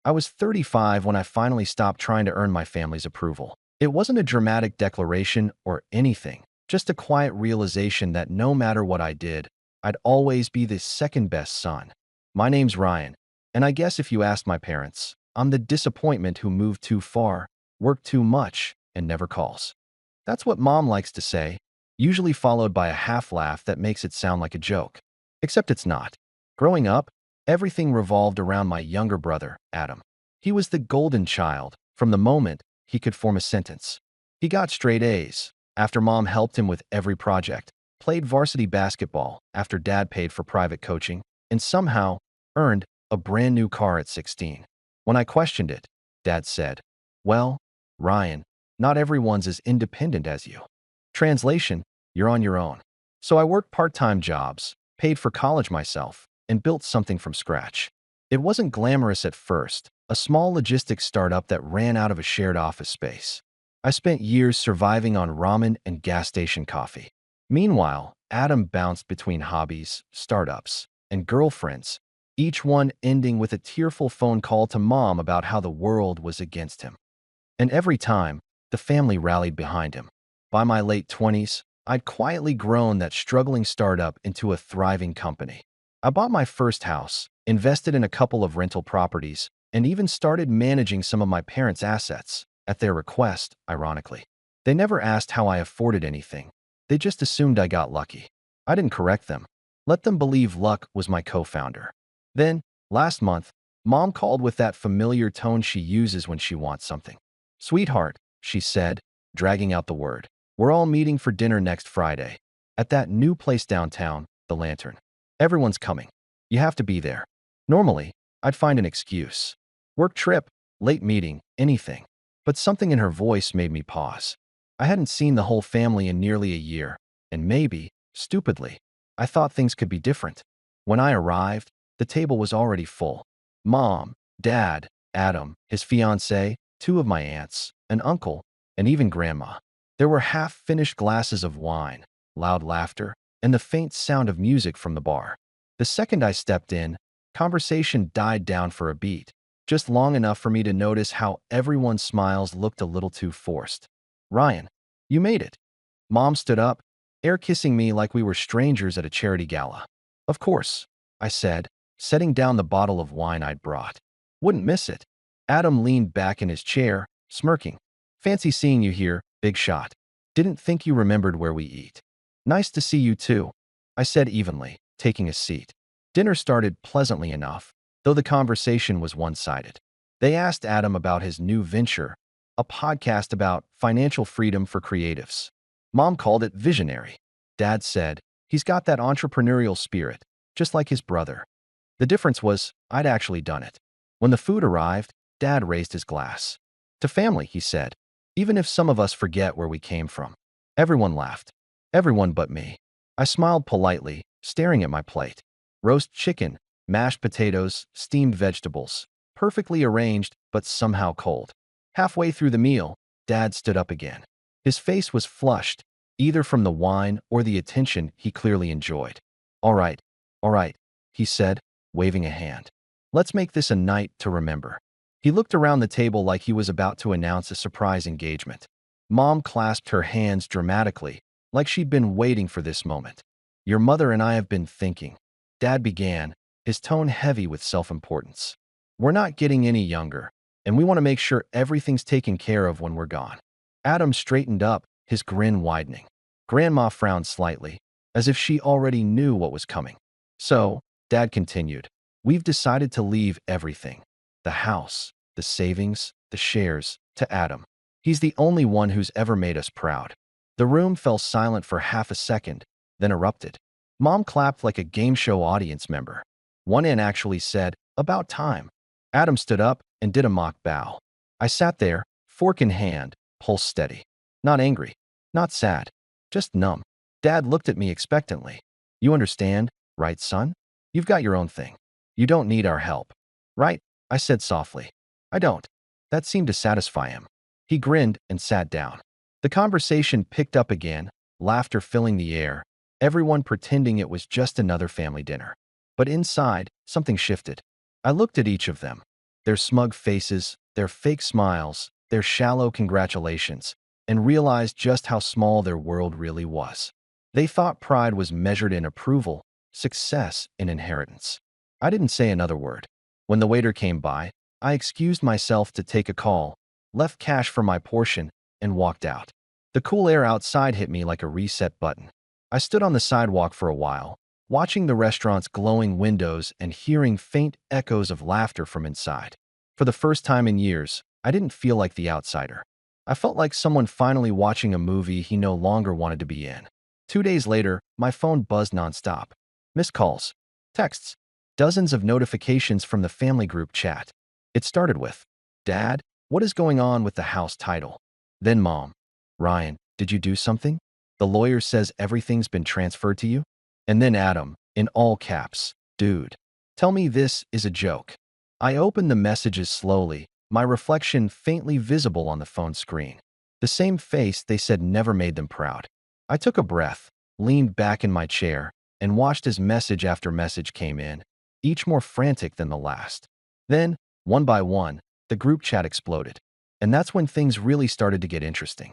I was 35 when I finally stopped trying to earn my family's approval. It wasn't a dramatic declaration or anything, just a quiet realization that no matter what I did, I'd always be the second best son. My name's Ryan, and I guess if you asked my parents, I'm the disappointment who moved too far, worked too much, and never calls. That's what Mom likes to say, usually followed by a half laugh that makes it sound like a joke. Except it's not. Growing up, everything revolved around my younger brother, Adam. He was the golden child from the moment he could form a sentence. He got straight A's after Mom helped him with every project, played varsity basketball after Dad paid for private coaching, and somehow earned a brand new car at 16. When I questioned it, Dad said, "Well, Ryan, not everyone's as independent as you. Translation, you're on your own." So I worked part-time jobs, paid for college myself, and built something from scratch. It wasn't glamorous at first, a small logistics startup that ran out of a shared office space. I spent years surviving on ramen and gas station coffee. Meanwhile, Adam bounced between hobbies, startups, and girlfriends, each one ending with a tearful phone call to Mom about how the world was against him. And every time, the family rallied behind him. By my late 20s, I'd quietly grown that struggling startup into a thriving company. I bought my first house, invested in a couple of rental properties, and even started managing some of my parents' assets, at their request, ironically. They never asked how I afforded anything. They just assumed I got lucky. I didn't correct them. Let them believe luck was my co-founder. Then, last month, Mom called with that familiar tone she uses when she wants something. "Sweetheart," she said, dragging out the word. "We're all meeting for dinner next Friday. At that new place downtown, the Lantern. Everyone's coming. You have to be there." Normally, I'd find an excuse. Work trip, late meeting, anything. But something in her voice made me pause. I hadn't seen the whole family in nearly a year, and maybe, stupidly, I thought things could be different. When I arrived, the table was already full. Mom, Dad, Adam, his fiancée, two of my aunts, an uncle, and even Grandma. There were half-finished glasses of wine, loud laughter, and the faint sound of music from the bar. The second I stepped in, conversation died down for a beat, just long enough for me to notice how everyone's smiles looked a little too forced. "Ryan, you made it." Mom stood up, air-kissing me like we were strangers at a charity gala. "Of course," I said, setting down the bottle of wine I'd brought. "Wouldn't miss it." Adam leaned back in his chair, smirking. "Fancy seeing you here, big shot. Didn't think you remembered where we eat." "Nice to see you too," I said evenly, taking a seat. Dinner started pleasantly enough, though the conversation was one-sided. They asked Adam about his new venture, a podcast about financial freedom for creatives. Mom called it visionary. Dad said, "He's got that entrepreneurial spirit, just like his brother." The difference was, I'd actually done it. When the food arrived, Dad raised his glass. "To family," he said, "even if some of us forget where we came from." Everyone laughed. Everyone but me. I smiled politely, staring at my plate. Roast chicken, mashed potatoes, steamed vegetables, perfectly arranged, but somehow cold. Halfway through the meal, Dad stood up again. His face was flushed, either from the wine or the attention he clearly enjoyed. All right," he said, waving a hand. "Let's make this a night to remember." He looked around the table like he was about to announce a surprise engagement. Mom clasped her hands dramatically, like she'd been waiting for this moment. "Your mother and I have been thinking," Dad began, his tone heavy with self-importance. "We're not getting any younger, and we want to make sure everything's taken care of when we're gone." Adam straightened up, his grin widening. Grandma frowned slightly, as if she already knew what was coming. "So," Dad continued, "we've decided to leave everything. The house, the savings, the shares, to Adam. He's the only one who's ever made us proud." The room fell silent for half a second, then erupted. Mom clapped like a game show audience member. One aunt actually said, "About time." Adam stood up and did a mock bow. I sat there, fork in hand, pulse steady. Not angry, not sad, just numb. Dad looked at me expectantly. "You understand, right, son? You've got your own thing. You don't need our help." "Right," I said softly. "I don't." That seemed to satisfy him. He grinned and sat down. The conversation picked up again, laughter filling the air, everyone pretending it was just another family dinner. But inside, something shifted. I looked at each of them. their smug faces, their fake smiles, their shallow congratulations, and realized just how small their world really was. They thought pride was measured in approval, success in inheritance. I didn't say another word. When the waiter came by, I excused myself to take a call, left cash for my portion, and walked out. The cool air outside hit me like a reset button. I stood on the sidewalk for a while, watching the restaurant's glowing windows and hearing faint echoes of laughter from inside. For the first time in years, I didn't feel like the outsider. I felt like someone finally watching a movie he no longer wanted to be in. 2 days later, my phone buzzed nonstop. Missed calls, texts, dozens of notifications from the family group chat. It started with, "Dad, what is going on with the house title?" Then Mom, "Ryan, did you do something? The lawyer says everything's been transferred to you." And then Adam, in all caps, "Dude, tell me this is a joke." I opened the messages slowly, my reflection faintly visible on the phone screen. The same face they said never made them proud. I took a breath, leaned back in my chair, and watched as message after message came in, each more frantic than the last. Then, one by one, the group chat exploded. And that's when things really started to get interesting.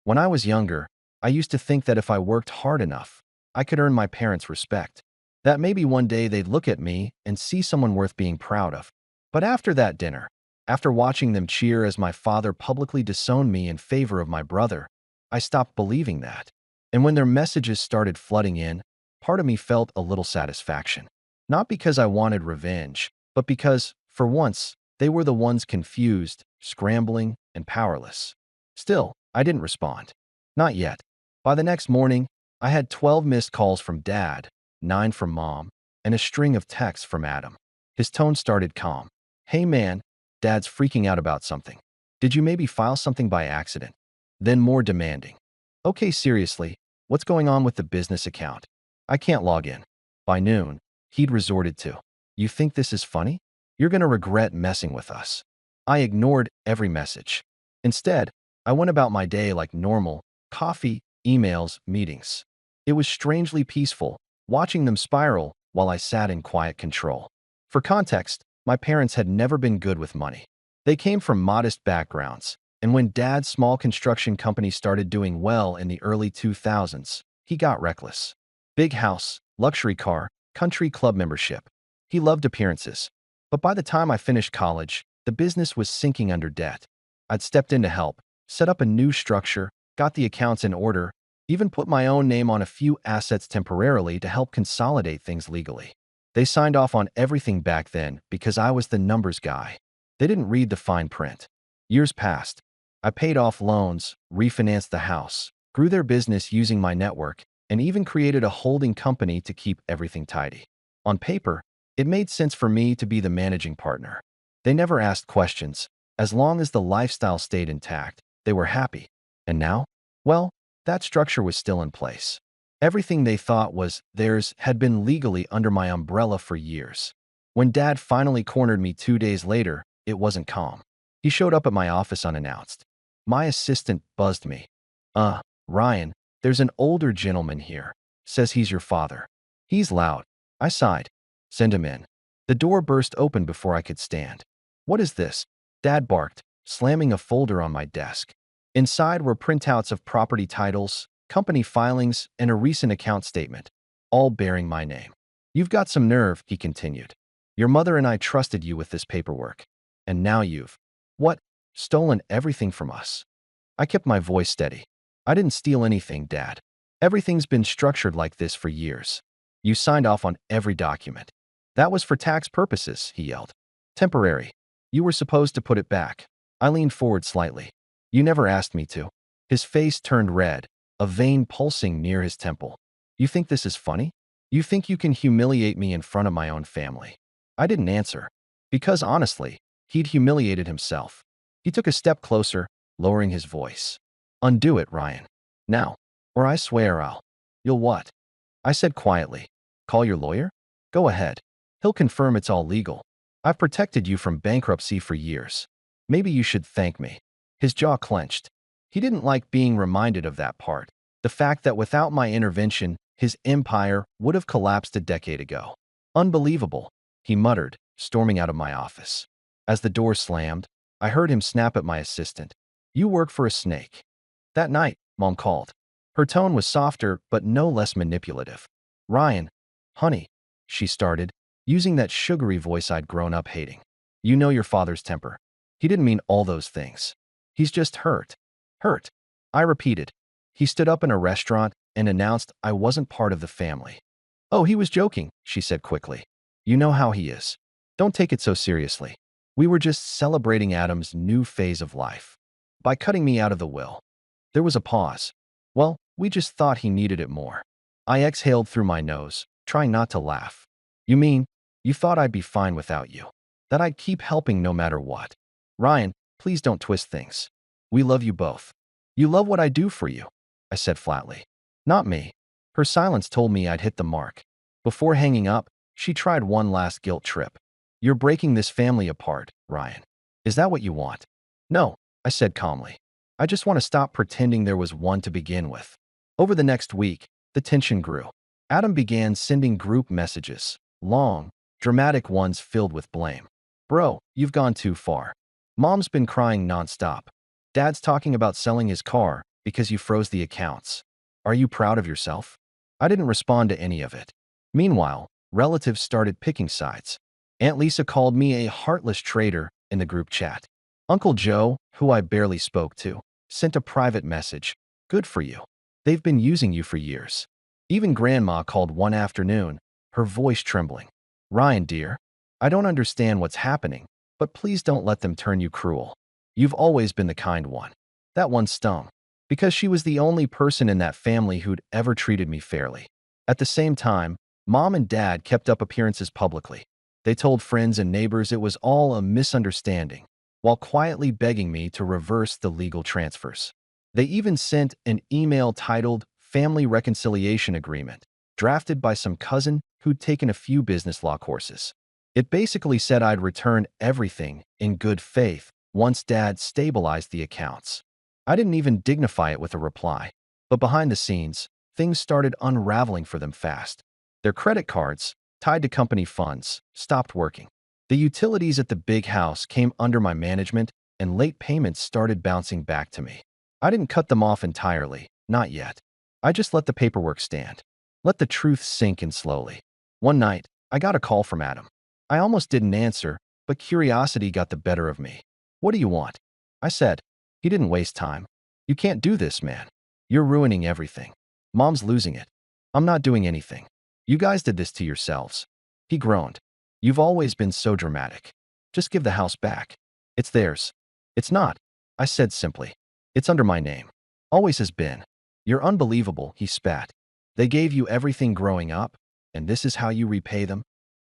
When I was younger, I used to think that if I worked hard enough, I could earn my parents' respect. That maybe one day they'd look at me and see someone worth being proud of. But after that dinner, after watching them cheer as my father publicly disowned me in favor of my brother, I stopped believing that. And when their messages started flooding in, part of me felt a little satisfaction. Not because I wanted revenge, but because, for once, they were the ones confused, scrambling, and powerless. Still, I didn't respond. Not yet. By the next morning, I had 12 missed calls from Dad, 9 from Mom, and a string of texts from Adam. His tone started calm. "Hey man, Dad's freaking out about something. Did you maybe file something by accident?" Then more demanding. "Okay, seriously, what's going on with the business account? I can't log in." By noon, he'd resorted to, "You think this is funny? You're gonna regret messing with us." I ignored every message. Instead, I went about my day like normal, coffee, emails, meetings. It was strangely peaceful, watching them spiral while I sat in quiet control. For context, my parents had never been good with money. They came from modest backgrounds, and when Dad's small construction company started doing well in the early 2000s, he got reckless. Big house, luxury car, country club membership. He loved appearances. But by the time I finished college, the business was sinking under debt. I'd stepped in to help, set up a new structure, got the accounts in order, even put my own name on a few assets temporarily to help consolidate things legally. They signed off on everything back then because I was the numbers guy. They didn't read the fine print. Years passed. I paid off loans, refinanced the house, grew their business using my network, and even created a holding company to keep everything tidy. On paper, it made sense for me to be the managing partner. They never asked questions. As long as the lifestyle stayed intact, they were happy. And now? Well, that structure was still in place. Everything they thought was theirs had been legally under my umbrella for years. When Dad finally cornered me 2 days later, it wasn't calm. He showed up at my office unannounced. My assistant buzzed me. Ryan, there's an older gentleman here. Says he's your father. He's loud." I sighed. "Send him in." The door burst open before I could stand. "What is this?" Dad barked, slamming a folder on my desk. Inside were printouts of property titles, company filings, and a recent account statement, all bearing my name. "You've got some nerve," he continued. "Your mother and I trusted you with this paperwork. And now you've, what, stolen everything from us." I kept my voice steady. "I didn't steal anything, Dad. Everything's been structured like this for years. You signed off on every document." "That was for tax purposes," he yelled. "Temporary. You were supposed to put it back." I leaned forward slightly. "You never asked me to." His face turned red, a vein pulsing near his temple. "You think this is funny? You think you can humiliate me in front of my own family?" I didn't answer, because honestly, he'd humiliated himself. He took a step closer, lowering his voice. "Undo it, Ryan. Now, or I swear I'll..." "You'll what?" I said quietly. "Call your lawyer? Go ahead. He'll confirm it's all legal. I've protected you from bankruptcy for years. Maybe you should thank me." His jaw clenched. He didn't like being reminded of that part, the fact that without my intervention, his empire would have collapsed a decade ago. "Unbelievable," he muttered, storming out of my office. As the door slammed, I heard him snap at my assistant. "You work for a snake." That night, Mom called. Her tone was softer, but no less manipulative. "Ryan, honey," she started, using that sugary voice I'd grown up hating. "You know your father's temper. He didn't mean all those things. He's just hurt." "Hurt," I repeated. He stood up in a restaurant and announced I wasn't part of the family. "Oh, he was joking," she said quickly. "You know how he is. Don't take it so seriously. We were just celebrating Adam's new phase of life by cutting me out of the will." There was a pause. "Well, we just thought he needed it more." I exhaled through my nose, trying not to laugh. "You mean, you thought I'd be fine without you? That I'd keep helping no matter what?" "Ryan, please don't twist things. We love you both. You love what I do for you," I said flatly. "Not me." Her silence told me I'd hit the mark. Before hanging up, she tried one last guilt trip. "You're breaking this family apart, Ryan. Is that what you want?" "No," I said calmly. "I just want to stop pretending there was one to begin with." Over the next week, the tension grew. Adam began sending group messages, long, dramatic ones filled with blame. "Bro, you've gone too far. Mom's been crying nonstop. Dad's talking about selling his car because you froze the accounts. Are you proud of yourself?" I didn't respond to any of it. Meanwhile, relatives started picking sides. Aunt Lisa called me a heartless traitor in the group chat. Uncle Joe, who I barely spoke to, sent a private message. "Good for you. They've been using you for years." Even Grandma called one afternoon, her voice trembling. "Ryan, dear, I don't understand what's happening, but please don't let them turn you cruel. You've always been the kind one." That one stung, because she was the only person in that family who'd ever treated me fairly. At the same time, Mom and Dad kept up appearances publicly. They told friends and neighbors it was all a misunderstanding, while quietly begging me to reverse the legal transfers. They even sent an email titled Family Reconciliation Agreement, drafted by some cousin who'd taken a few business law courses. It basically said I'd return everything in good faith once Dad stabilized the accounts. I didn't even dignify it with a reply, but behind the scenes, things started unraveling for them fast. Their credit cards, tied to company funds, stopped working. The utilities at the big house came under my management, and late payments started bouncing back to me. I didn't cut them off entirely, not yet. I just let the paperwork stand. Let the truth sink in slowly. One night, I got a call from Adam. I almost didn't answer, but curiosity got the better of me. "What do you want?" I said. He didn't waste time. "You can't do this, man. You're ruining everything. Mom's losing it." "I'm not doing anything. You guys did this to yourselves." He groaned. "You've always been so dramatic. Just give the house back. It's theirs." "It's not," I said simply. "It's under my name. Always has been." "You're unbelievable," he spat. "They gave you everything growing up, and this is how you repay them?"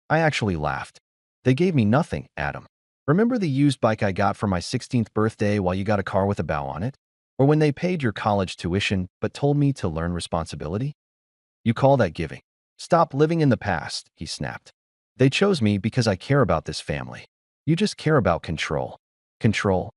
I actually laughed. "They gave me nothing, Adam. Remember the used bike I got for my 16th birthday while you got a car with a bow on it? Or when they paid your college tuition but told me to learn responsibility? You call that giving? Stop living in the past," he snapped. "They chose me because I care about this family. You just care about control." "Control?"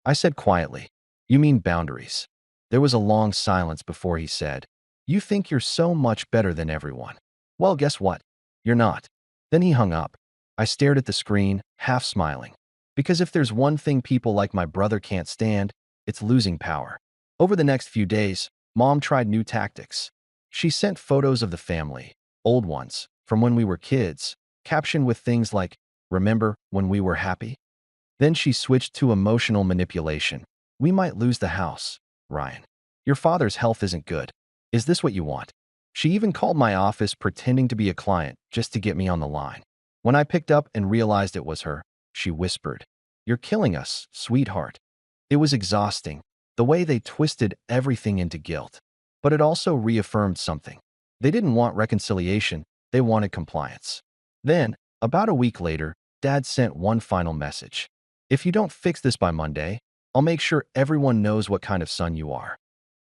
I said quietly. "You mean boundaries." There was a long silence before he said, "You think you're so much better than everyone. Well, guess what? You're not." Then he hung up. I stared at the screen, half smiling. Because if there's one thing people like my brother can't stand, it's losing power. Over the next few days, Mom tried new tactics. She sent photos of the family, old ones, from when we were kids, captioned with things like, "Remember when we were happy?" Then she switched to emotional manipulation. "We might lose the house, Ryan. Your father's health isn't good. Is this what you want?" She even called my office pretending to be a client just to get me on the line. When I picked up and realized it was her, she whispered, "You're killing us, sweetheart." It was exhausting, the way they twisted everything into guilt. But it also reaffirmed something. They didn't want reconciliation, they wanted compliance. Then, about a week later, Dad sent one final message. "If you don't fix this by Monday, I'll make sure everyone knows what kind of son you are."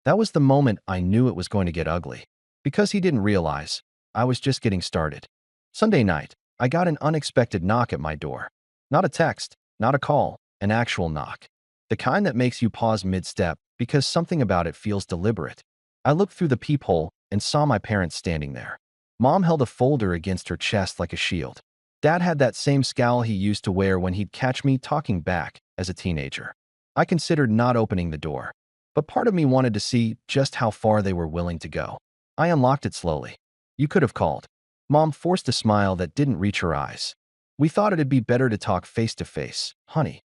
That was the moment I knew it was going to get ugly. Because he didn't realize, I was just getting started. Sunday night, I got an unexpected knock at my door. Not a text, not a call, an actual knock. The kind that makes you pause mid-step because something about it feels deliberate. I looked through the peephole and saw my parents standing there. Mom held a folder against her chest like a shield. Dad had that same scowl he used to wear when he'd catch me talking back as a teenager. I considered not opening the door, but part of me wanted to see just how far they were willing to go. I unlocked it slowly. You could have called. Mom forced a smile that didn't reach her eyes. We thought it'd be better to talk face to face, honey.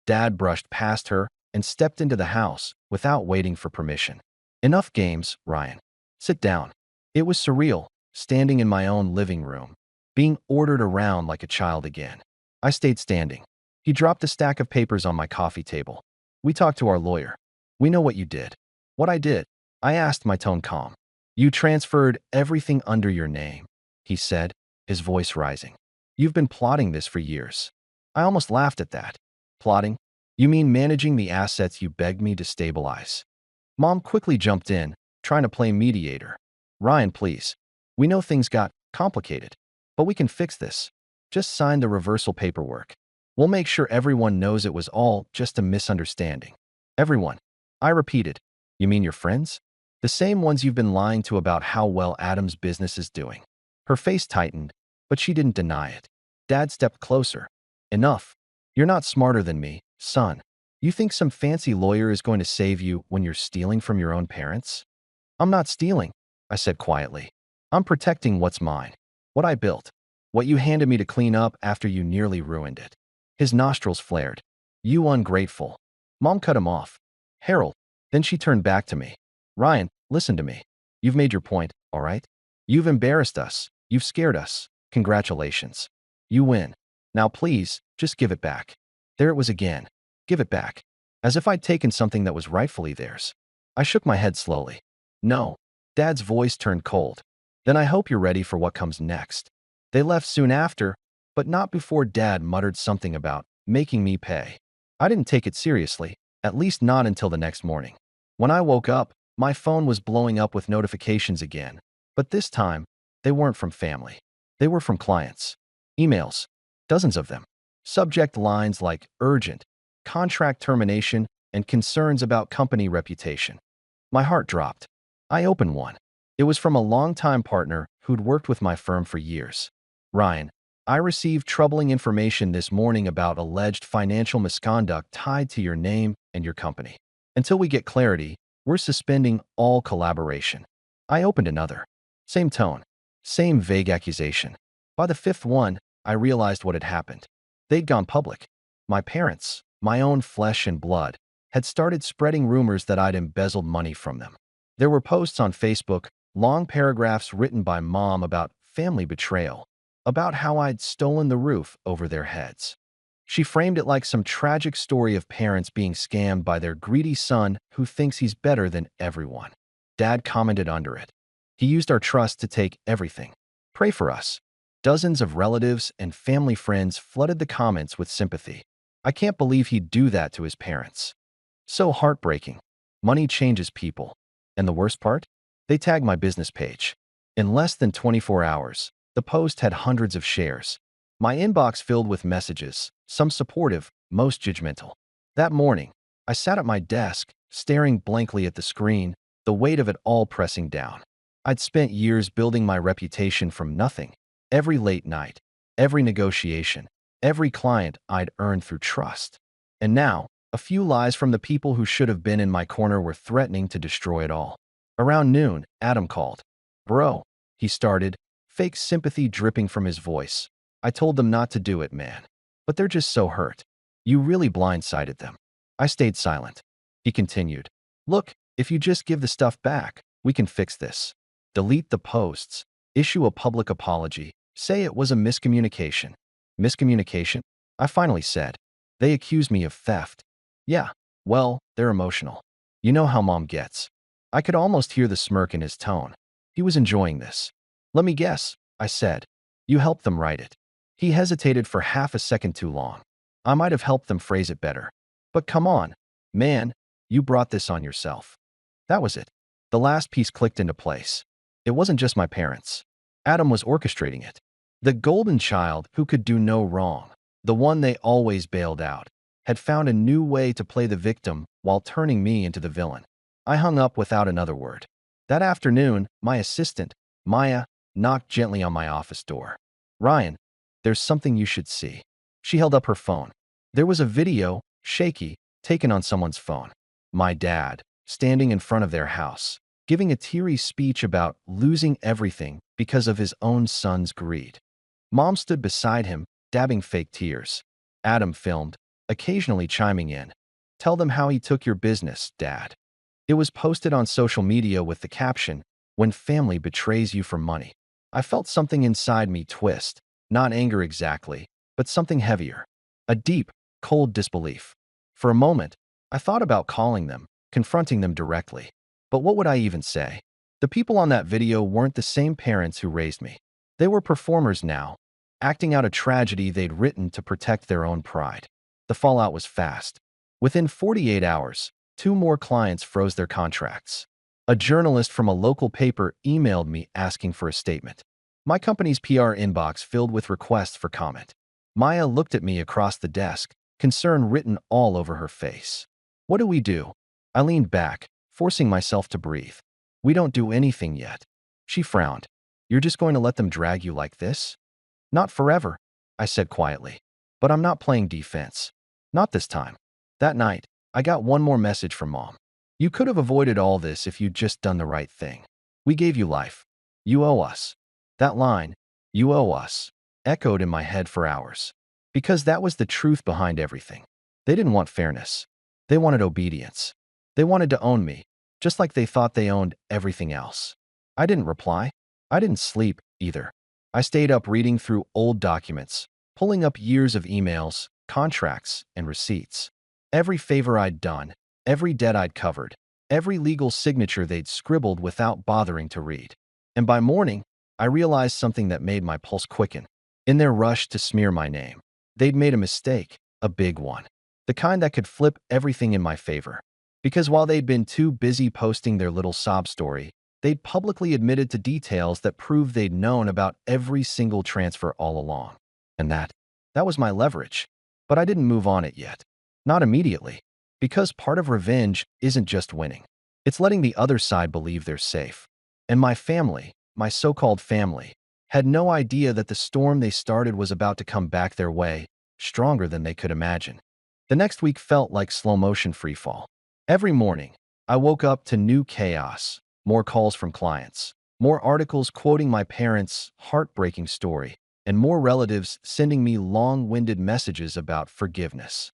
Dad brushed past her and stepped into the house without waiting for permission. Enough games, Ryan. Sit down. It was surreal, standing in my own living room, being ordered around like a child again. I stayed standing. He dropped a stack of papers on my coffee table. We talked to our lawyer. We know what you did. What I did? I asked, my tone calm. You transferred everything under your name, he said, his voice rising. You've been plotting this for years. I almost laughed at that. Plotting? You mean managing the assets you begged me to stabilize? Mom quickly jumped in, trying to play mediator. Ryan, please. We know things got complicated, but we can fix this. Just sign the reversal paperwork. We'll make sure everyone knows it was all just a misunderstanding. Everyone. I repeated. You mean your friends? The same ones you've been lying to about how well Adam's business is doing. Her face tightened, but she didn't deny it. Dad stepped closer. Enough. You're not smarter than me, son. You think some fancy lawyer is going to save you when you're stealing from your own parents? I'm not stealing, I said quietly. I'm protecting what's mine. What I built. What you handed me to clean up after you nearly ruined it. His nostrils flared. You ungrateful. Mom cut him off. Harold. Then she turned back to me. Ryan, listen to me. You've made your point, all right? You've embarrassed us. You've scared us. Congratulations. You win. Now please, just give it back. There it was again. Give it back. As if I'd taken something that was rightfully theirs. I shook my head slowly. No. Dad's voice turned cold. Then I hope you're ready for what comes next. They left soon after, but not before Dad muttered something about making me pay. I didn't take it seriously, at least not until the next morning. When I woke up, my phone was blowing up with notifications again, but this time, they weren't from family. They were from clients. Emails. Dozens of them. Subject lines like urgent, contract termination, and concerns about company reputation. My heart dropped. I opened one. It was from a longtime partner who'd worked with my firm for years. Ryan, I received troubling information this morning about alleged financial misconduct tied to your name and your company. Until we get clarity, we're suspending all collaboration. I opened another. Same tone. Same vague accusation. By the fifth one, I realized what had happened. They'd gone public. My parents, my own flesh and blood, had started spreading rumors that I'd embezzled money from them. There were posts on Facebook, long paragraphs written by Mom about family betrayal, about how I'd stolen the roof over their heads. She framed it like some tragic story of parents being scammed by their greedy son who thinks he's better than everyone. Dad commented under it. He used our trust to take everything. Pray for us. Dozens of relatives and family friends flooded the comments with sympathy. I can't believe he'd do that to his parents. So heartbreaking. Money changes people. And the worst part? They tagged my business page. In less than 24 hours, the post had hundreds of shares. My inbox filled with messages, some supportive, most judgmental. That morning, I sat at my desk, staring blankly at the screen, the weight of it all pressing down. I'd spent years building my reputation from nothing. Every late night, every negotiation, every client I'd earned through trust. And now, a few lies from the people who should have been in my corner were threatening to destroy it all. Around noon, Adam called. Bro, he started, fake sympathy dripping from his voice. I told them not to do it, man. But they're just so hurt. You really blindsided them. I stayed silent. He continued. Look, if you just give the stuff back, we can fix this. Delete the posts. Issue a public apology. Say it was a miscommunication. Miscommunication? I finally said. They accused me of theft. Yeah, well, they're emotional. You know how Mom gets. I could almost hear the smirk in his tone. He was enjoying this. Let me guess, I said. You helped them write it. He hesitated for half a second too long. I might have helped them phrase it better. But come on, man, you brought this on yourself. That was it. The last piece clicked into place. It wasn't just my parents. Adam was orchestrating it. The golden child who could do no wrong, the one they always bailed out, had found a new way to play the victim while turning me into the villain. I hung up without another word. That afternoon, my assistant, Maya, knocked gently on my office door. Ryan, There's something you should see. She held up her phone. There was a video, shaky, taken on someone's phone. My dad, standing in front of their house, giving a teary speech about losing everything because of his own son's greed. Mom stood beside him, dabbing fake tears. Adam filmed, occasionally chiming in. Tell them how he took your business, Dad. It was posted on social media with the caption, "When family betrays you for money." I felt something inside me twist, not anger exactly, but something heavier. A deep, cold disbelief. For a moment, I thought about calling them, confronting them directly. But what would I even say? The people on that video weren't the same parents who raised me. They were performers now, acting out a tragedy they'd written to protect their own pride. The fallout was fast. Within 48 hours, 2 more clients froze their contracts. A journalist from a local paper emailed me asking for a statement. My company's PR inbox filled with requests for comment. Maya looked at me across the desk, concern written all over her face. What do we do? I leaned back, forcing myself to breathe. We don't do anything yet. She frowned. You're just going to let them drag you like this? Not forever, I said quietly. But I'm not playing defense. Not this time. That night, I got one more message from Mom. You could have avoided all this if you'd just done the right thing. We gave you life. You owe us. That line, "You owe us," echoed in my head for hours. Because that was the truth behind everything. They didn't want fairness. They wanted obedience. They wanted to own me, just like they thought they owned everything else. I didn't reply. I didn't sleep, either. I stayed up reading through old documents, pulling up years of emails, contracts, and receipts. Every favor I'd done, every debt I'd covered, every legal signature they'd scribbled without bothering to read. And by morning, I realized something that made my pulse quicken. In their rush to smear my name, they'd made a mistake, a big one. The kind that could flip everything in my favor. Because while they'd been too busy posting their little sob story, they'd publicly admitted to details that proved they'd known about every single transfer all along. And that was my leverage. But I didn't move on it yet. Not immediately. Because part of revenge isn't just winning. It's letting the other side believe they're safe. And my family, my so-called family, had no idea that the storm they started was about to come back their way, stronger than they could imagine. The next week felt like slow-motion freefall. Every morning, I woke up to new chaos, more calls from clients, more articles quoting my parents' heartbreaking story, and more relatives sending me long-winded messages about forgiveness.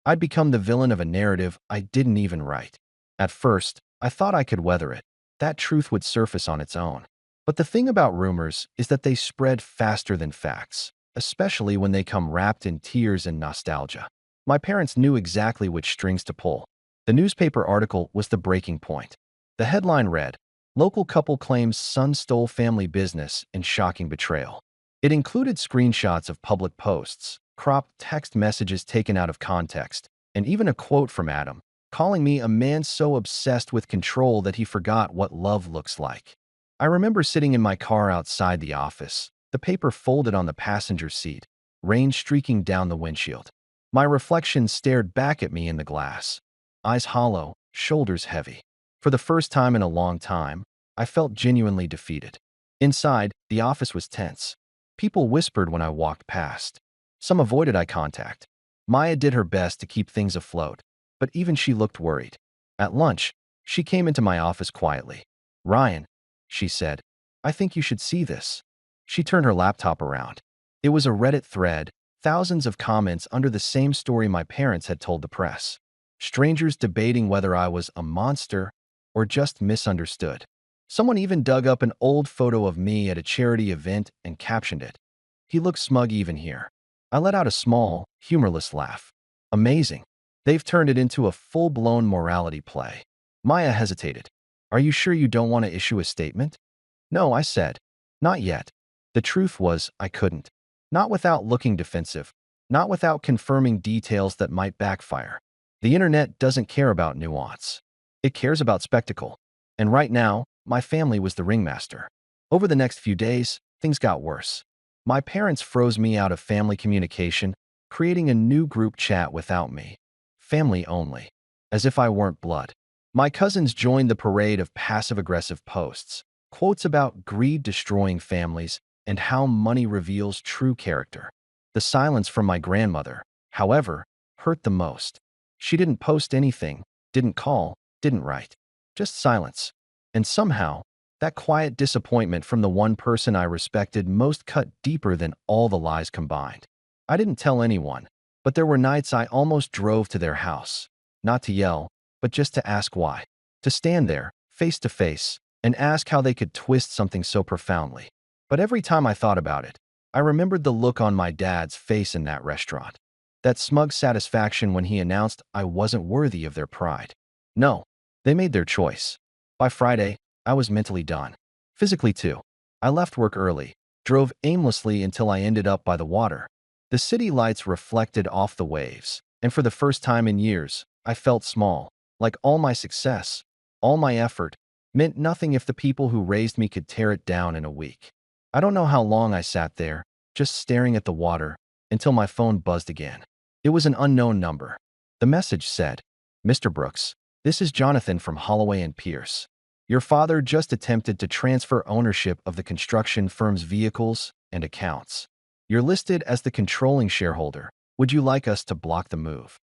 I'd become the villain of a narrative I didn't even write. At first, I thought I could weather it. That truth would surface on its own. But the thing about rumors is that they spread faster than facts, especially when they come wrapped in tears and nostalgia. My parents knew exactly which strings to pull. The newspaper article was the breaking point. The headline read, "Local couple claims son stole family business in shocking betrayal." It included screenshots of public posts, cropped text messages taken out of context, and even a quote from Adam, calling me a man so obsessed with control that he forgot what love looks like. I remember sitting in my car outside the office, the paper folded on the passenger seat, rain streaking down the windshield. My reflection stared back at me in the glass, eyes hollow, shoulders heavy. For the first time in a long time, I felt genuinely defeated. Inside, the office was tense. People whispered when I walked past. Some avoided eye contact. Maya did her best to keep things afloat, but even she looked worried. At lunch, she came into my office quietly. "Ryan," she said, "I think you should see this." She turned her laptop around. It was a Reddit thread, thousands of comments under the same story my parents had told the press. Strangers debating whether I was a monster or just misunderstood. Someone even dug up an old photo of me at a charity event and captioned it, "He looks smug even here." I let out a small, humorless laugh. Amazing. They've turned it into a full-blown morality play. Maya hesitated. "Are you sure you don't want to issue a statement?" "No," I said. "Not yet." The truth was, I couldn't. Not without looking defensive. Not without confirming details that might backfire. The internet doesn't care about nuance. It cares about spectacle. And right now, my family was the ringmaster. Over the next few days, things got worse. My parents froze me out of family communication, creating a new group chat without me. Family only. As if I weren't blood. My cousins joined the parade of passive-aggressive posts. Quotes about greed destroying families, and how money reveals true character. The silence from my grandmother, however, hurt the most. She didn't post anything, didn't call, didn't write. Just silence. And somehow, that quiet disappointment from the one person I respected most cut deeper than all the lies combined. I didn't tell anyone, but there were nights I almost drove to their house. Not to yell, but just to ask why. To stand there, face to face, and ask how they could twist something so profoundly. But every time I thought about it, I remembered the look on my dad's face in that restaurant. That smug satisfaction when he announced I wasn't worthy of their pride. No, they made their choice. By Friday, I was mentally done. Physically too. I left work early, drove aimlessly until I ended up by the water. The city lights reflected off the waves, and for the first time in years, I felt small, like all my success, all my effort, meant nothing if the people who raised me could tear it down in a week. I don't know how long I sat there, just staring at the water, until my phone buzzed again. It was an unknown number. The message said, "Mr. Brooks, this is Jonathan from Holloway and Pierce. Your father just attempted to transfer ownership of the construction firm's vehicles and accounts. You're listed as the controlling shareholder. Would you like us to block the move?"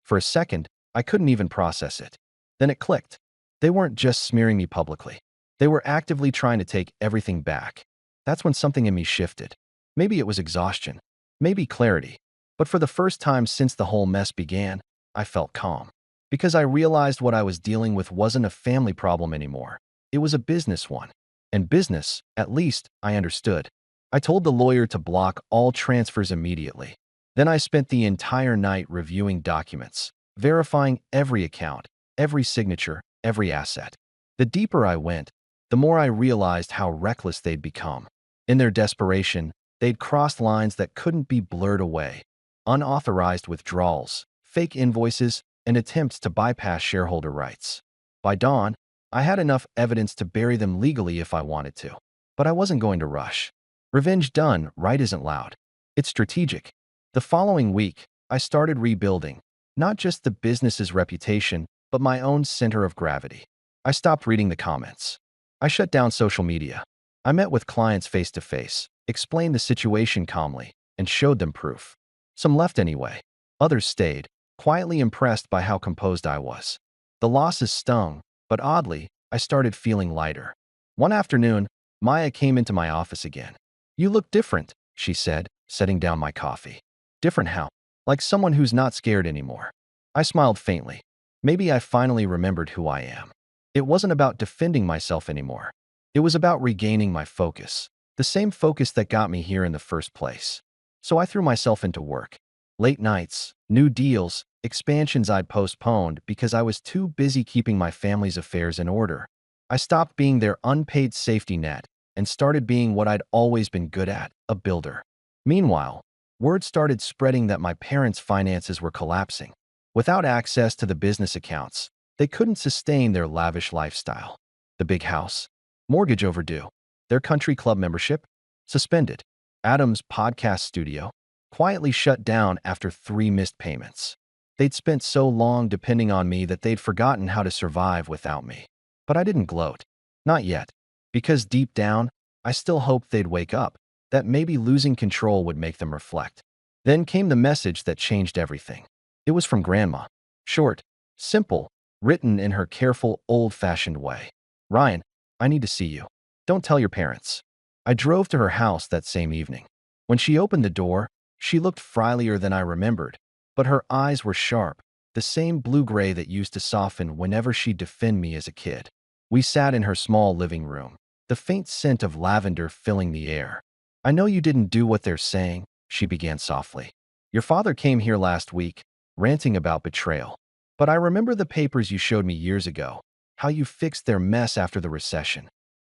For a second, I couldn't even process it. Then it clicked. They weren't just smearing me publicly. They were actively trying to take everything back. That's when something in me shifted. Maybe it was exhaustion, maybe clarity. But for the first time since the whole mess began, I felt calm. Because I realized what I was dealing with wasn't a family problem anymore. It was a business one. And business, at least, I understood. I told the lawyer to block all transfers immediately. Then I spent the entire night reviewing documents, verifying every account, every signature, every asset. The deeper I went, the more I realized how reckless they'd become. In their desperation, they'd crossed lines that couldn't be blurred away. Unauthorized withdrawals, fake invoices, and attempts to bypass shareholder rights. By dawn, I had enough evidence to bury them legally if I wanted to. But I wasn't going to rush. Revenge done right isn't loud. It's strategic. The following week, I started rebuilding, not just the business's reputation, but my own center of gravity. I stopped reading the comments. I shut down social media. I met with clients face to face, explained the situation calmly, and showed them proof. Some left anyway. Others stayed, quietly impressed by how composed I was. The losses stung, but oddly, I started feeling lighter. One afternoon, Maya came into my office again. "You look different," she said, setting down my coffee. Different how? Like someone who's not scared anymore. I smiled faintly. Maybe I finally remembered who I am. It wasn't about defending myself anymore. It was about regaining my focus. The same focus that got me here in the first place. So I threw myself into work. Late nights, new deals, expansions I'd postponed because I was too busy keeping my family's affairs in order. I stopped being their unpaid safety net and started being what I'd always been good at, a builder. Meanwhile, word started spreading that my parents' finances were collapsing. Without access to the business accounts, they couldn't sustain their lavish lifestyle. The big house, mortgage overdue, their country club membership, suspended. Adam's podcast studio, quietly shut down after 3 missed payments. They'd spent so long depending on me that they'd forgotten how to survive without me. But I didn't gloat. Not yet. Because deep down, I still hoped they'd wake up, that maybe losing control would make them reflect. Then came the message that changed everything. It was from Grandma. Short, simple, written in her careful, old-fashioned way. "Ryan, I need to see you. Don't tell your parents." I drove to her house that same evening. When she opened the door, she looked friendlier than I remembered, but her eyes were sharp, the same blue-gray that used to soften whenever she'd defend me as a kid. We sat in her small living room, the faint scent of lavender filling the air. "I know you didn't do what they're saying," she began softly. "Your father came here last week, ranting about betrayal. But I remember the papers you showed me years ago, how you fixed their mess after the recession."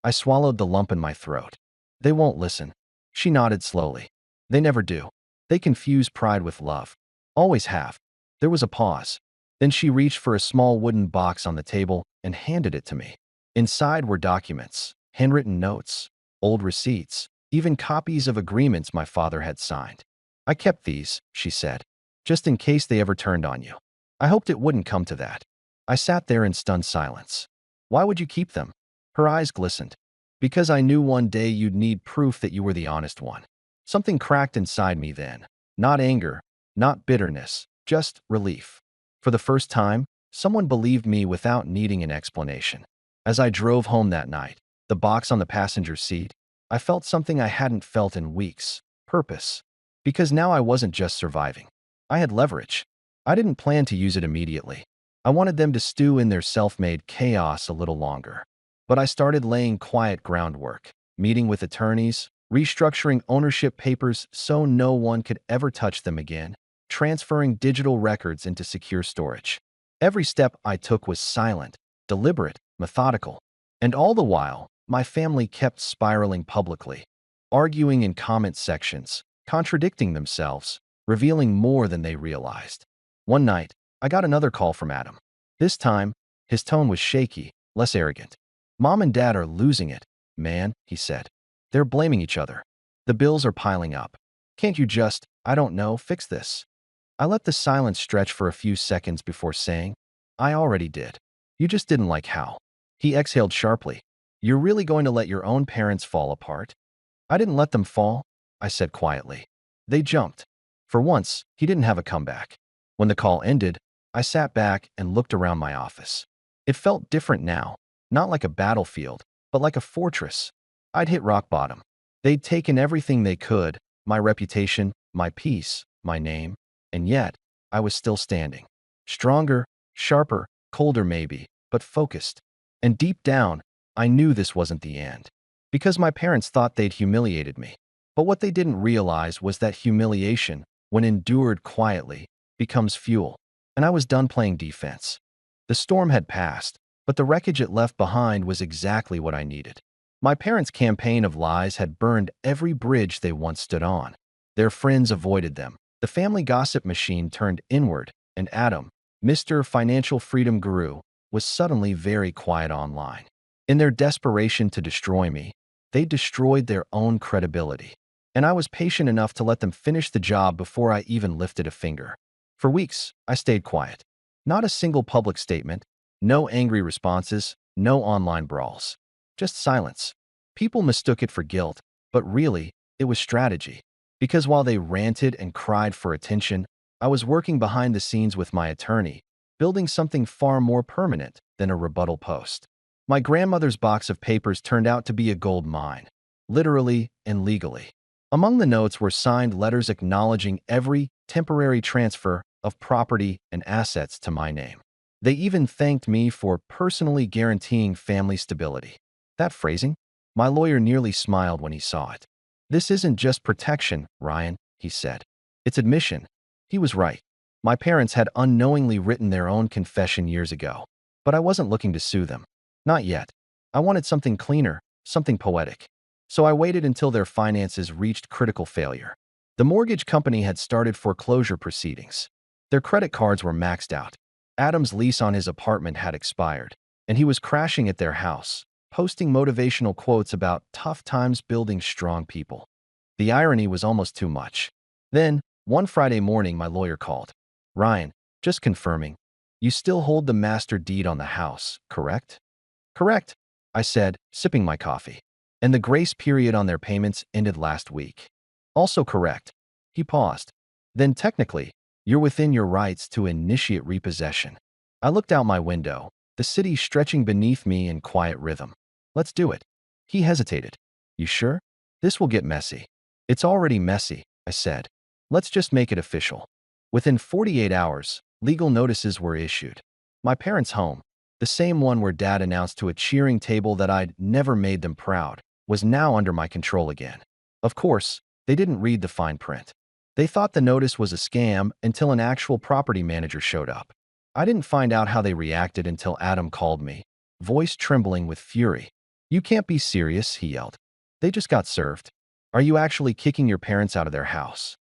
I swallowed the lump in my throat. "They won't listen." She nodded slowly. "They never do. They confuse pride with love. Always have." There was a pause. Then she reached for a small wooden box on the table and handed it to me. Inside were documents, handwritten notes, old receipts, even copies of agreements my father had signed. "I kept these," she said, "just in case they ever turned on you. I hoped it wouldn't come to that." I sat there in stunned silence. "Why would you keep them?" Her eyes glistened. Because I knew one day you'd need proof that you were the honest one. Something cracked inside me then. Not anger, not bitterness, just relief. For the first time, someone believed me without needing an explanation. As I drove home that night, the box on the passenger seat, I felt something I hadn't felt in weeks. Purpose. Because now I wasn't just surviving. I had leverage. I didn't plan to use it immediately. I wanted them to stew in their self-made chaos a little longer. But I started laying quiet groundwork, meeting with attorneys, restructuring ownership papers so no one could ever touch them again, transferring digital records into secure storage. Every step I took was silent, deliberate, methodical. And all the while, my family kept spiraling publicly, arguing in comment sections, contradicting themselves, revealing more than they realized. One night, I got another call from Adam. This time, his tone was shaky, less arrogant. "Mom and Dad are losing it, man," he said. "They're blaming each other. The bills are piling up. Can't you just, I don't know, fix this?" I let the silence stretch for a few seconds before saying, "I already did. You just didn't like how." He exhaled sharply. "You're really going to let your own parents fall apart?" "I didn't let them fall," I said quietly. "They jumped." For once, he didn't have a comeback. When the call ended, I sat back and looked around my office. It felt different now, not like a battlefield, but like a fortress. I'd hit rock bottom. They'd taken everything they could, my reputation, my peace, my name, and yet I was still standing. Stronger, sharper, colder maybe, but focused. And deep down, I knew this wasn't the end. Because my parents thought they'd humiliated me. But what they didn't realize was that humiliation, when endured quietly, becomes fuel. And I was done playing defense. The storm had passed, but the wreckage it left behind was exactly what I needed. My parents' campaign of lies had burned every bridge they once stood on. Their friends avoided them. The family gossip machine turned inward, and Adam, Mr. Financial Freedom Guru, was suddenly very quiet online. In their desperation to destroy me, they destroyed their own credibility. And I was patient enough to let them finish the job before I even lifted a finger. For weeks, I stayed quiet. Not a single public statement, no angry responses, no online brawls. Just silence. People mistook it for guilt, but really, it was strategy. Because while they ranted and cried for attention, I was working behind the scenes with my attorney, building something far more permanent than a rebuttal post. My grandmother's box of papers turned out to be a gold mine, literally and legally. Among the notes were signed letters acknowledging every temporary transfer of property and assets to my name. They even thanked me for personally guaranteeing family stability. That phrasing? My lawyer nearly smiled when he saw it. "This isn't just protection, Ryan," he said. "It's admission." He was right. My parents had unknowingly written their own confession years ago. But I wasn't looking to sue them. Not yet. I wanted something cleaner, something poetic. So I waited until their finances reached critical failure. The mortgage company had started foreclosure proceedings. Their credit cards were maxed out. Adam's lease on his apartment had expired, and he was crashing at their house, posting motivational quotes about tough times building strong people. The irony was almost too much. Then, one Friday morning, my lawyer called. "Ryan, just confirming, you still hold the master deed on the house, correct?" "Correct," I said, sipping my coffee. "And the grace period on their payments ended last week." "Also correct." He paused. "Then technically, you're within your rights to initiate repossession." I looked out my window, the city stretching beneath me in quiet rhythm. "Let's do it." He hesitated. "You sure? This will get messy." "It's already messy," I said. "Let's just make it official." Within 48 hours, legal notices were issued. My parents' home, the same one where Dad announced to a cheering table that I'd never made them proud, was now under my control again. Of course, they didn't read the fine print. They thought the notice was a scam until an actual property manager showed up. I didn't find out how they reacted until Adam called me, voice trembling with fury. "You can't be serious," he yelled. "They just got served. Are you actually kicking your parents out of their house?"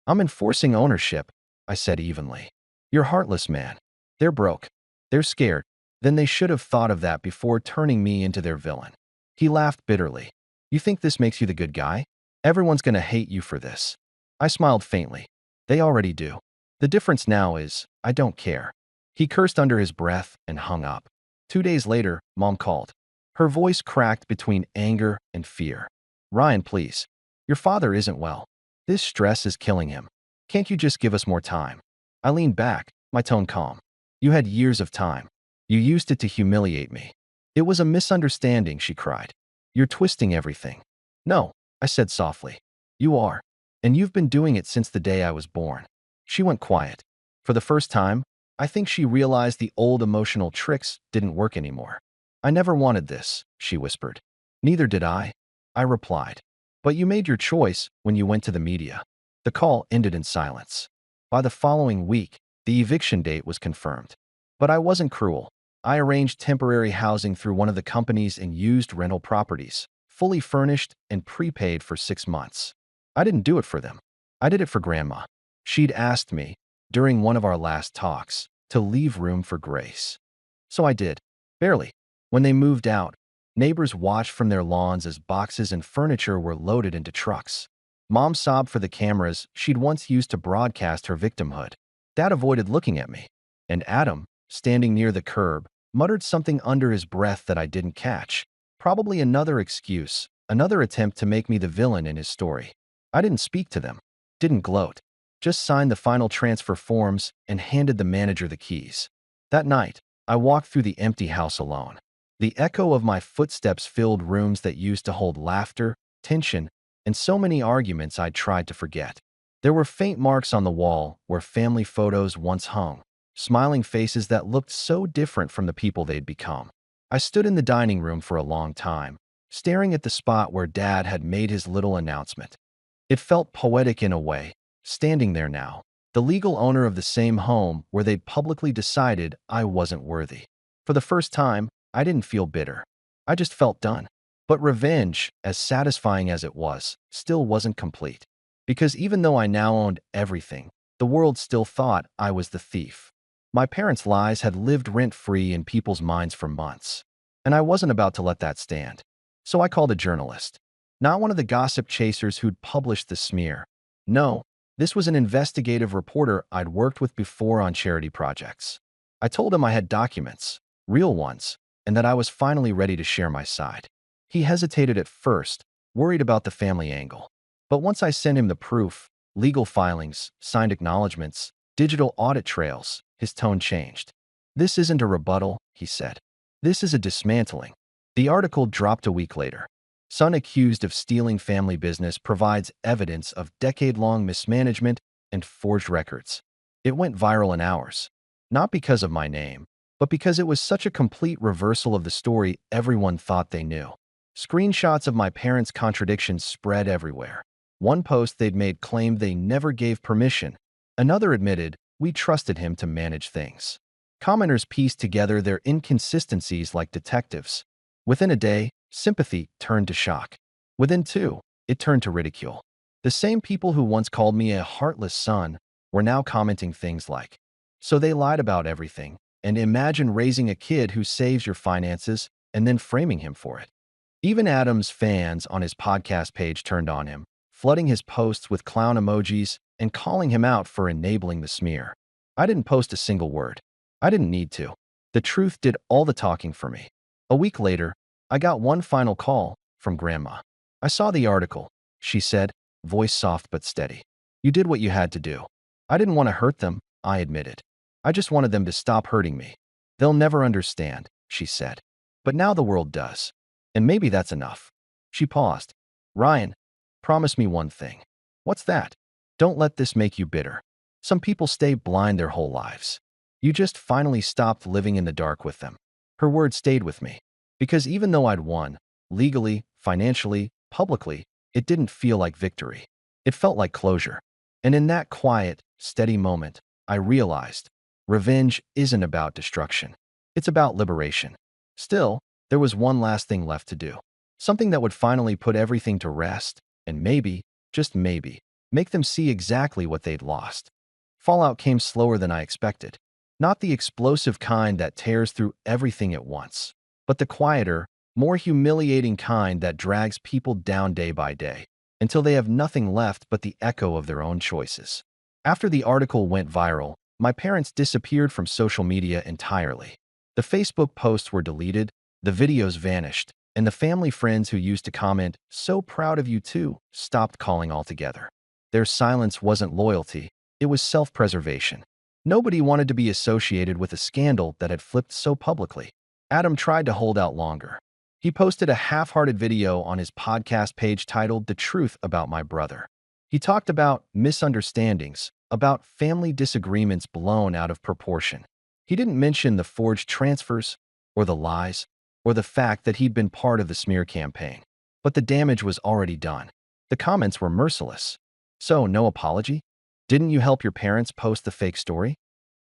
"I'm enforcing ownership," I said evenly. "You're heartless, man. They're broke. They're scared. Then they should have thought of that before turning me into their villain." He laughed bitterly. "You think this makes you the good guy? Everyone's gonna hate you for this." I smiled faintly. "They already do. The difference now is, I don't care." He cursed under his breath and hung up. 2 days later, Mom called. Her voice cracked between anger and fear. Ryan, please. Your father isn't well. This stress is killing him. Can't you just give us more time? I leaned back, my tone calm. You had years of time. You used it to humiliate me. It was a misunderstanding, she cried. You're twisting everything. No, I said softly. You are. And you've been doing it since the day I was born. She went quiet. For the first time, I think she realized the old emotional tricks didn't work anymore. I never wanted this, she whispered. Neither did I replied. But you made your choice when you went to the media. The call ended in silence. By the following week, the eviction date was confirmed. But I wasn't cruel. I arranged temporary housing through one of the companies and used rental properties, fully furnished and prepaid for 6 months. I didn't do it for them. I did it for Grandma. She'd asked me, during one of our last talks, to leave room for grace. So I did. Barely. When they moved out, neighbors watched from their lawns as boxes and furniture were loaded into trucks. Mom sobbed for the cameras she'd once used to broadcast her victimhood. Dad avoided looking at me. And Adam, standing near the curb, muttered something under his breath that I didn't catch. Probably another excuse, another attempt to make me the villain in his story. I didn't speak to them, didn't gloat, just signed the final transfer forms and handed the manager the keys. That night, I walked through the empty house alone. The echo of my footsteps filled rooms that used to hold laughter, tension, and so many arguments I'd tried to forget. There were faint marks on the wall where family photos once hung, smiling faces that looked so different from the people they'd become. I stood in the dining room for a long time, staring at the spot where Dad had made his little announcement. It felt poetic in a way, standing there now, the legal owner of the same home where they'd publicly decided I wasn't worthy. For the first time, I didn't feel bitter. I just felt done. But revenge, as satisfying as it was, still wasn't complete. Because even though I now owned everything, the world still thought I was the thief. My parents' lies had lived rent-free in people's minds for months. And I wasn't about to let that stand. So I called a journalist. Not one of the gossip chasers who'd published the smear. No, this was an investigative reporter I'd worked with before on charity projects. I told him I had documents, real ones, and that I was finally ready to share my side. He hesitated at first, worried about the family angle. But once I sent him the proof, legal filings, signed acknowledgments, digital audit trails, his tone changed. This isn't a rebuttal, he said. This is a dismantling. The article dropped a week later. Son accused of stealing family business provides evidence of decade-long mismanagement and forged records. It went viral in hours. Not because of my name, but because it was such a complete reversal of the story everyone thought they knew. Screenshots of my parents' contradictions spread everywhere. One post they'd made claimed they never gave permission. Another admitted, we trusted him to manage things. Commenters pieced together their inconsistencies like detectives. Within a day, sympathy turned to shock. Within 2, it turned to ridicule. The same people who once called me a heartless son were now commenting things like, so they lied about everything, and imagine raising a kid who saves your finances and then framing him for it. Even Adam's fans on his podcast page turned on him, flooding his posts with clown emojis and calling him out for enabling the smear. I didn't post a single word. I didn't need to. The truth did all the talking for me. A week later, I got one final call from Grandma. I saw the article, she said, voice soft but steady. You did what you had to do. I didn't want to hurt them, I admitted. I just wanted them to stop hurting me. They'll never understand, she said. But now the world does. And maybe that's enough. She paused. Ryan, promise me one thing. What's that? Don't let this make you bitter. Some people stay blind their whole lives. You just finally stopped living in the dark with them. Her words stayed with me. Because even though I'd won, legally, financially, publicly, it didn't feel like victory. It felt like closure. And in that quiet, steady moment, I realized revenge isn't about destruction. It's about liberation. Still, there was one last thing left to do. Something that would finally put everything to rest and maybe, just maybe, make them see exactly what they'd lost. Fallout came slower than I expected. Not the explosive kind that tears through everything at once, but the quieter, more humiliating kind that drags people down day by day, until they have nothing left but the echo of their own choices. After the article went viral, my parents disappeared from social media entirely. The Facebook posts were deleted, The videos vanished, and the family friends who used to comment, "So proud of you too," stopped calling altogether. Their silence wasn't loyalty, it was self-preservation. Nobody wanted to be associated with a scandal that had flipped so publicly. Adam tried to hold out longer. He posted a half-hearted video on his podcast page titled "The Truth About My Brother." He talked about misunderstandings, about family disagreements blown out of proportion. He didn't mention the forged transfers, or the lies, or the fact that he'd been part of the smear campaign. But the damage was already done. The comments were merciless. "So, no apology? Didn't you help your parents post the fake story?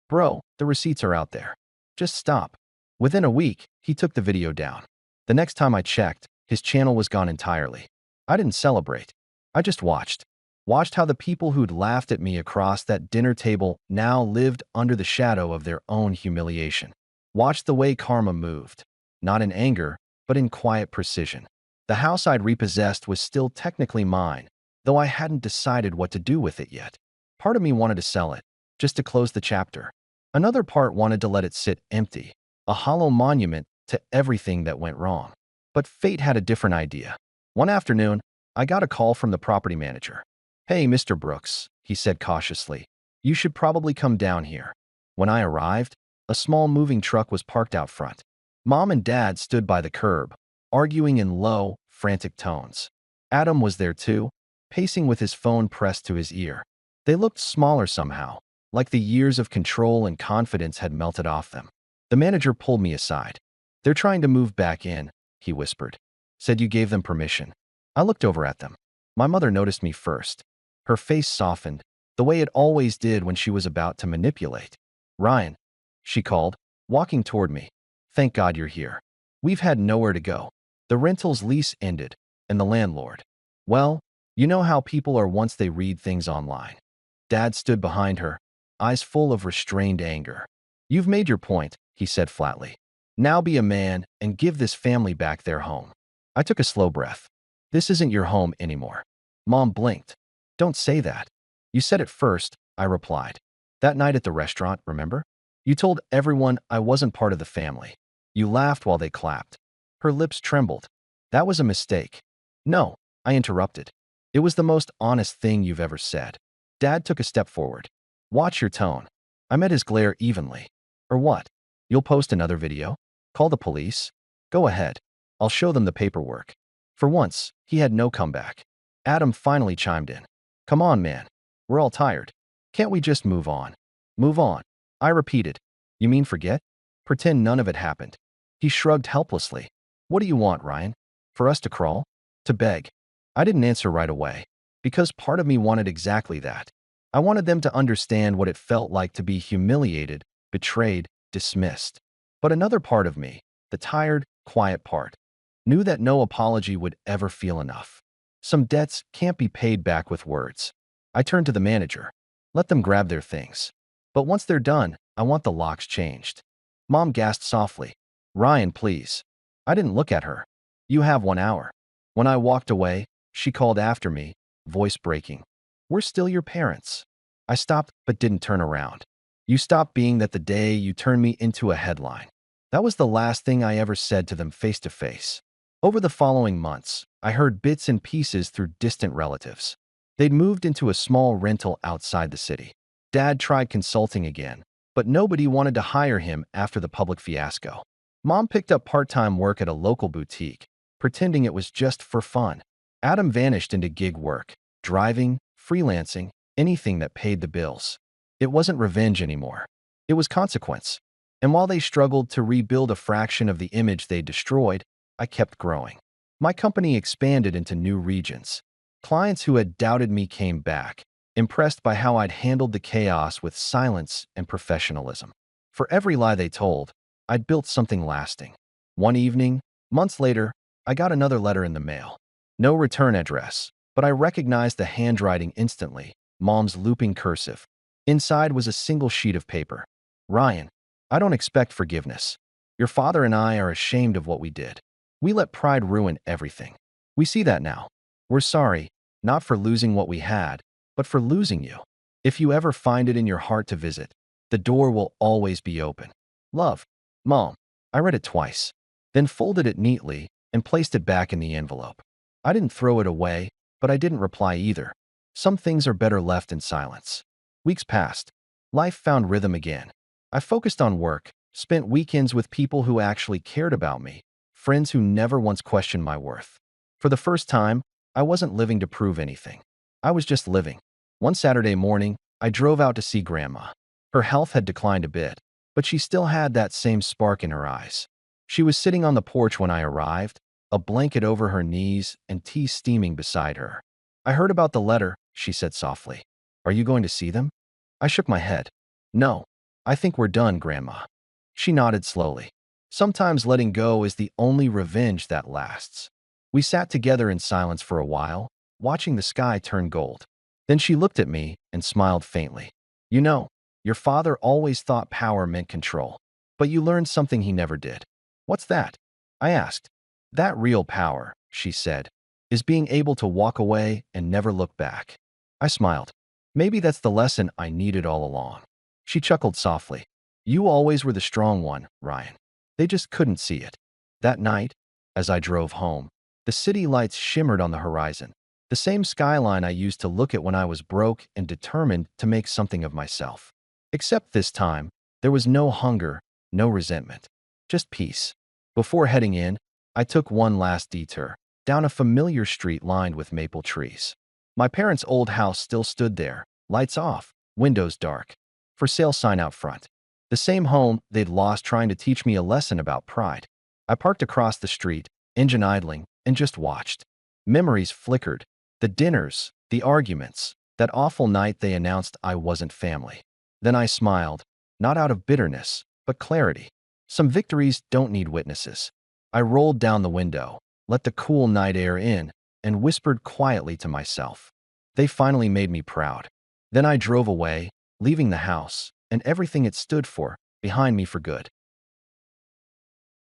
Bro, the receipts are out there. Just stop." Within a week, he took the video down. The next time I checked, his channel was gone entirely. I didn't celebrate. I just watched. Watched how the people who'd laughed at me across that dinner table now lived under the shadow of their own humiliation. Watched the way karma moved. Not in anger, but in quiet precision. The house I'd repossessed was still technically mine, though I hadn't decided what to do with it yet. Part of me wanted to sell it, just to close the chapter. Another part wanted to let it sit empty, a hollow monument to everything that went wrong. But fate had a different idea. One afternoon, I got a call from the property manager. "Hey, Mr. Brooks," he said cautiously, "you should probably come down here." When I arrived, a small moving truck was parked out front. Mom and Dad stood by the curb, arguing in low, frantic tones. Adam was there too, pacing with his phone pressed to his ear. They looked smaller somehow, like the years of control and confidence had melted off them. The manager pulled me aside. "They're trying to move back in," he whispered. "Said you gave them permission." I looked over at them. My mother noticed me first. Her face softened, the way it always did when she was about to manipulate. "Ryan," she called, walking toward me. "Thank God you're here. We've had nowhere to go. The rental's lease ended, and the landlord, well, you know how people are once they read things online." Dad stood behind her, eyes full of restrained anger. "You've made your point," he said flatly. "Now be a man and give this family back their home." I took a slow breath. "This isn't your home anymore." Mom blinked. "Don't say that." "You said it first," I replied. "That night at the restaurant, remember? You told everyone I wasn't part of the family. You laughed while they clapped." Her lips trembled. "That was a mistake." "No," I interrupted. "It was the most honest thing you've ever said." Dad took a step forward. "Watch your tone." I met his glare evenly. "Or what? You'll post another video? Call the police? Go ahead. I'll show them the paperwork." For once, he had no comeback. Adam finally chimed in. "Come on, man. We're all tired. Can't we just move on?" "Move on?" I repeated. "You mean forget? Pretend none of it happened?" He shrugged helplessly. "What do you want, Ryan? For us to crawl? To beg?" I didn't answer right away, because part of me wanted exactly that. I wanted them to understand what it felt like to be humiliated, betrayed, dismissed. But another part of me, the tired, quiet part, knew that no apology would ever feel enough. Some debts can't be paid back with words. I turned to the manager. "Let them grab their things. But once they're done, I want the locks changed." Mom gasped softly. "Ryan, please." I didn't look at her. "You have 1 hour." When I walked away, she called after me, voice breaking. "We're still your parents." I stopped but didn't turn around. "You stopped being that the day you turned me into a headline." That was the last thing I ever said to them face to face. Over the following months, I heard bits and pieces through distant relatives. They'd moved into a small rental outside the city. Dad tried consulting again, but nobody wanted to hire him after the public fiasco. Mom picked up part-time work at a local boutique, pretending it was just for fun. Adam vanished into gig work, driving, freelancing, anything that paid the bills. It wasn't revenge anymore. It was consequence. And while they struggled to rebuild a fraction of the image they destroyed, I kept growing. My company expanded into new regions. Clients who had doubted me came back, impressed by how I'd handled the chaos with silence and professionalism. For every lie they told, I'd built something lasting. One evening, months later, I got another letter in the mail. No return address, but I recognized the handwriting instantly, Mom's looping cursive. Inside was a single sheet of paper. "Ryan, I don't expect forgiveness. Your father and I are ashamed of what we did. We let pride ruin everything. We see that now. We're sorry, not for losing what we had, but for losing you. If you ever find it in your heart to visit, the door will always be open. Love, Mom." I read it twice. then folded it neatly and placed it back in the envelope. I didn't throw it away, but I didn't reply either. Some things are better left in silence. Weeks passed. Life found rhythm again. I focused on work, spent weekends with people who actually cared about me, friends who never once questioned my worth. For the first time, I wasn't living to prove anything. I was just living. One Saturday morning, I drove out to see Grandma. Her health had declined a bit, but she still had that same spark in her eyes. She was sitting on the porch when I arrived, a blanket over her knees and tea steaming beside her. "I heard about the letter," she said softly. "Are you going to see them?" I shook my head. "No, I think we're done, Grandma." She nodded slowly. Sometimes letting go is the only revenge that lasts. We sat together in silence for a while, watching the sky turn gold. Then she looked at me and smiled faintly. "You know, your father always thought power meant control, but you learned something he never did." "What's that?" I asked. "That real power," she said, "is being able to walk away and never look back." I smiled. "Maybe that's the lesson I needed all along." She chuckled softly. "You always were the strong one, Ryan. They just couldn't see it." That night, as I drove home, the city lights shimmered on the horizon, the same skyline I used to look at when I was broke and determined to make something of myself. Except this time, there was no hunger, no resentment, just peace. Before heading in, I took one last detour, down a familiar street lined with maple trees. My parents' old house still stood there, lights off, windows dark, for sale sign out front. The same home they'd lost trying to teach me a lesson about pride. I parked across the street, engine idling, and just watched. Memories flickered. The dinners, the arguments, that awful night they announced I wasn't family. Then I smiled, not out of bitterness, but clarity. Some victories don't need witnesses. I rolled down the window, let the cool night air in, and whispered quietly to myself. They finally made me proud. Then I drove away, leaving the house, and everything it stood for, behind me for good.